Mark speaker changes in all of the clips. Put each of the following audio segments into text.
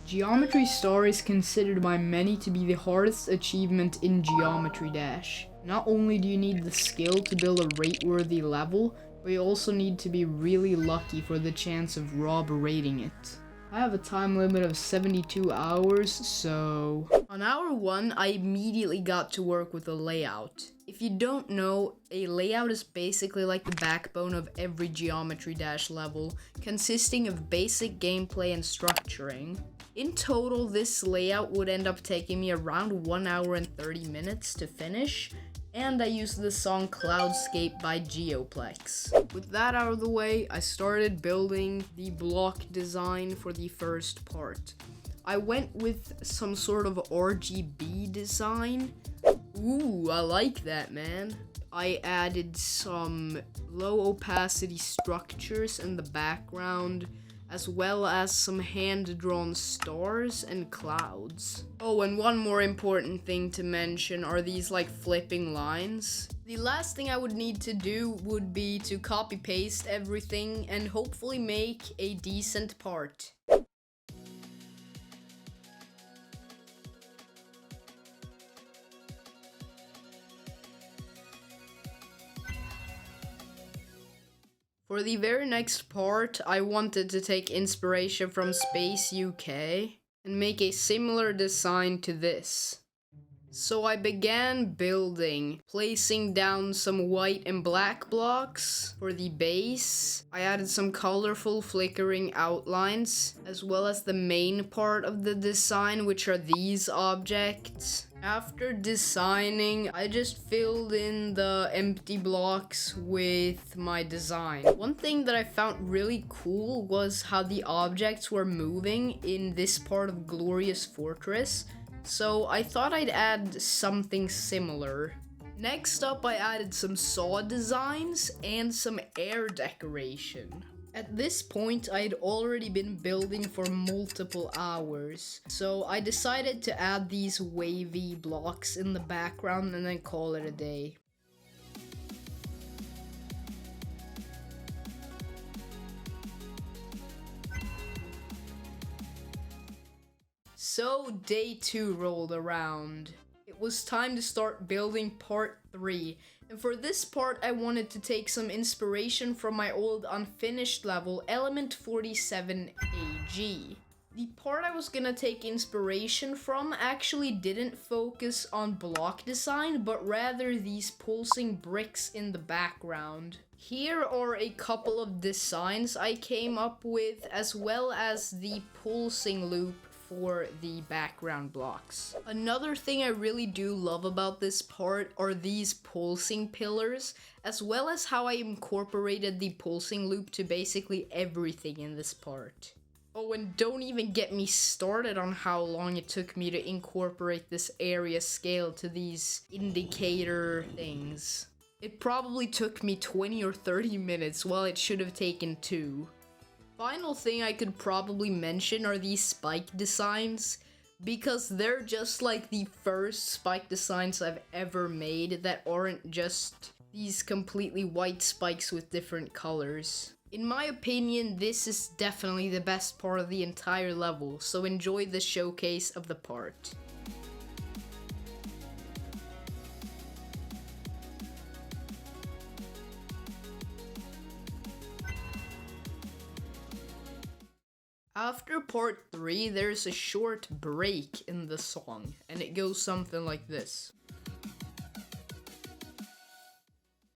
Speaker 1: Geometry Star is considered by many to be the hardest achievement in Geometry Dash. Not only do you need the skill to build a rate-worthy level, but you also need to be really lucky for the chance of Rob rating it. I have a time limit of 72 hours, so... On hour 1, I immediately got to work with a layout. If you don't know, a layout is basically like the backbone of every Geometry Dash level, consisting of basic gameplay and structuring. In total, this layout would end up taking me around 1 hour and 30 minutes to finish, and I used the song Cloudscape by Geoplex. With that out of the way, I started building the block design for the first part. I went with some sort of RGB design. Ooh, I like that, man. I added some low opacity structures in the background, as well as some hand-drawn stars and clouds. Oh, and one more important thing to mention are these like flipping lines. The last thing I would need to do would be to copy-paste everything and hopefully make a decent part. For the very next part, I wanted to take inspiration from Space UK and make a similar design to this. So I began building, placing down some white and black blocks for the base. I added some colorful flickering outlines, as well as the main part of the design, which are these objects. After designing, I just filled in the empty blocks with my design. One thing that I found really cool was how the objects were moving in this part of Glorious Fortress, so I thought I'd add something similar. Next up, I added some saw designs and some air decoration. At this point, I'd already been building for multiple hours, so I decided to add these wavy blocks in the background and then call it a day. So day 2 rolled around. It was time to start building part 3. And for this part, I wanted to take some inspiration from my old unfinished level, Element 47 AG. The part I was gonna take inspiration from actually didn't focus on block design, but rather these pulsing bricks in the background. Here are a couple of designs I came up with, as well as the pulsing loop for the background blocks. Another thing I really do love about this part are these pulsing pillars, as well as how I incorporated the pulsing loop to basically everything in this part. Oh, and don't even get me started on how long it took me to incorporate this area scale to these indicator things. It probably took me 20 or 30 minutes, while it should have taken 2. Final thing I could probably mention are these spike designs, because they're just like the first spike designs I've ever made that aren't just these completely white spikes with different colors. In my opinion, this is definitely the best part of the entire level, so enjoy the showcase of the part. After part 3, there's a short break in the song, and it goes something like this.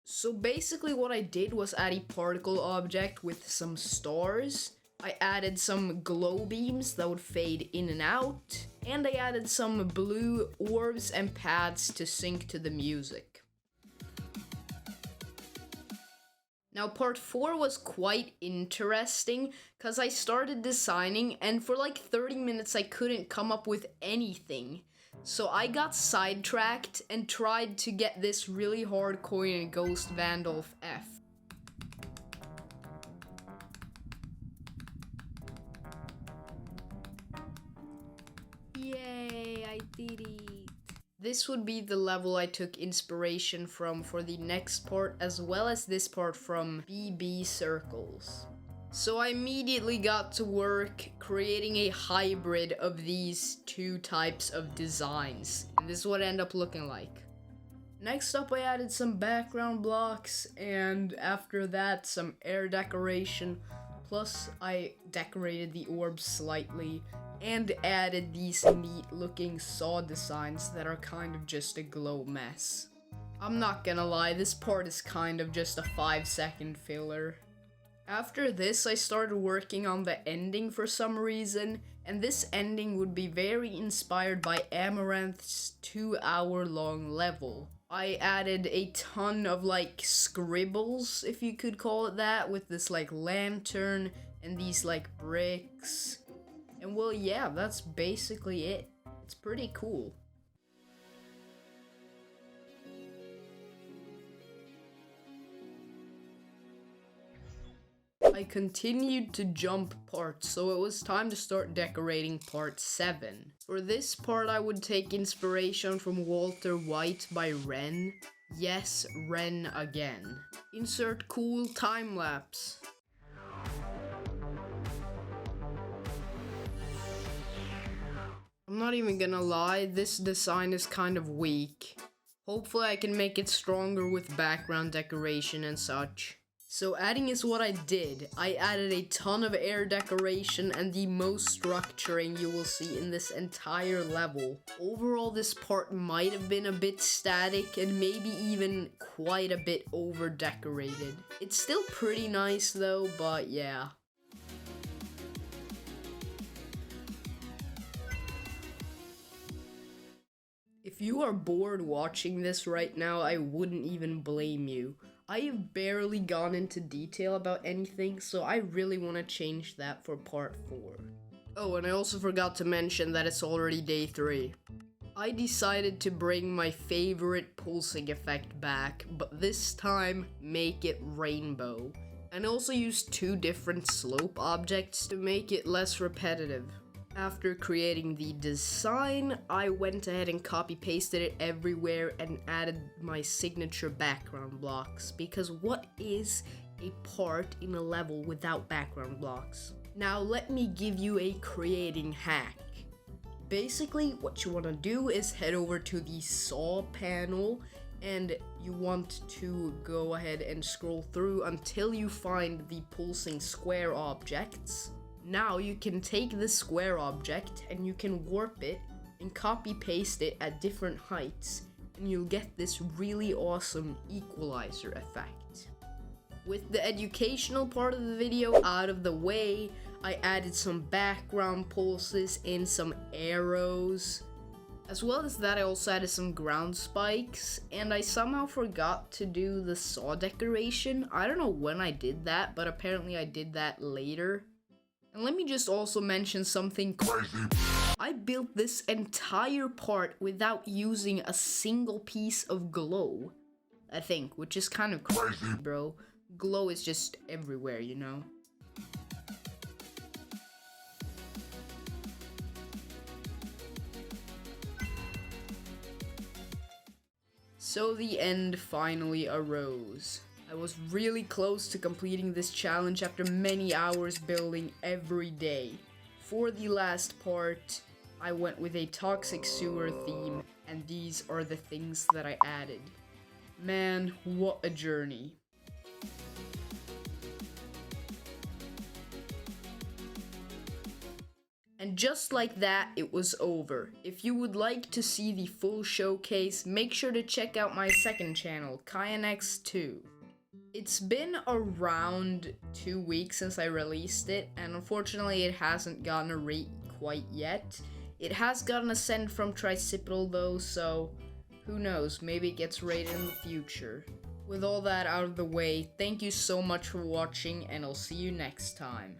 Speaker 1: So basically what I did was add a particle object with some stars. I added some glow beams that would fade in and out, and I added some blue orbs and pads to sync to the music. Now part 4 was quite interesting, cause I started designing and for like 30 minutes I couldn't come up with anything. So I got sidetracked and tried to get this really hard coin in Ghost Vandalf F. Yay, I did it. This would be the level I took inspiration from for the next part, as well as this part from BB Circles. So I immediately got to work creating a hybrid of these two types of designs. And this is what it ended up looking like. Next up, I added some background blocks, and after that, some air decoration. Plus, I decorated the orbs slightly and added these neat looking saw designs that are kind of just a glow mess. I'm not gonna lie, this part is kind of just a 5-second filler. After this, I started working on the ending for some reason, and this ending would be very inspired by Amaranth's 2-hour-long level. I added a ton of like scribbles, if you could call it that, with this like lantern and these like bricks. And well, yeah, that's basically it. It's pretty cool. I continued to jump parts, so it was time to start decorating part 7. For this part, I would take inspiration from Walter White by Ren. Yes, Ren again. Insert cool time lapse. I'm not even gonna lie, this design is kind of weak. Hopefully I can make it stronger with background decoration and such. So adding is what I did. I added a ton of air decoration and the most structuring you will see in this entire level. Overall, this part might have been a bit static and maybe even quite a bit over decorated. It's still pretty nice though, but yeah. If you are bored watching this right now, I wouldn't even blame you. I have barely gone into detail about anything, so I really want to change that for part 4. Oh, and I also forgot to mention that it's already day 3. I decided to bring my favorite pulsing effect back, but this time make it rainbow. And also use 2 different slope objects to make it less repetitive. After creating the design, I went ahead and copy-pasted it everywhere and added my signature background blocks, because what is a part in a level without background blocks? Now let me give you a creating hack. Basically, what you want to do is head over to the saw panel, and you want to go ahead and scroll through until you find the pulsing square objects. Now you can take this square object and you can warp it and copy paste it at different heights, and you'll get this really awesome equalizer effect. With the educational part of the video out of the way, I added some background pulses and some arrows. As well as that, I also added some ground spikes, and I somehow forgot to do the saw decoration. I don't know when I did that, but apparently I did that later. And let me just also mention something crazy. I built this entire part without using a single piece of glow, I think, which is kind of crazy, bro. Glow is just everywhere, you know? So the end finally arose. I was really close to completing this challenge after many hours building every day. For the last part, I went with a toxic sewer theme, and these are the things that I added. Man, what a journey. And just like that, it was over. If you would like to see the full showcase, make sure to check out my second channel, KyanX2. It's been around 2 weeks since I released it, and unfortunately it hasn't gotten a rate quite yet. It has gotten a send from Tricipital though, so who knows, maybe it gets rated in the future. With all that out of the way, thank you so much for watching, and I'll see you next time.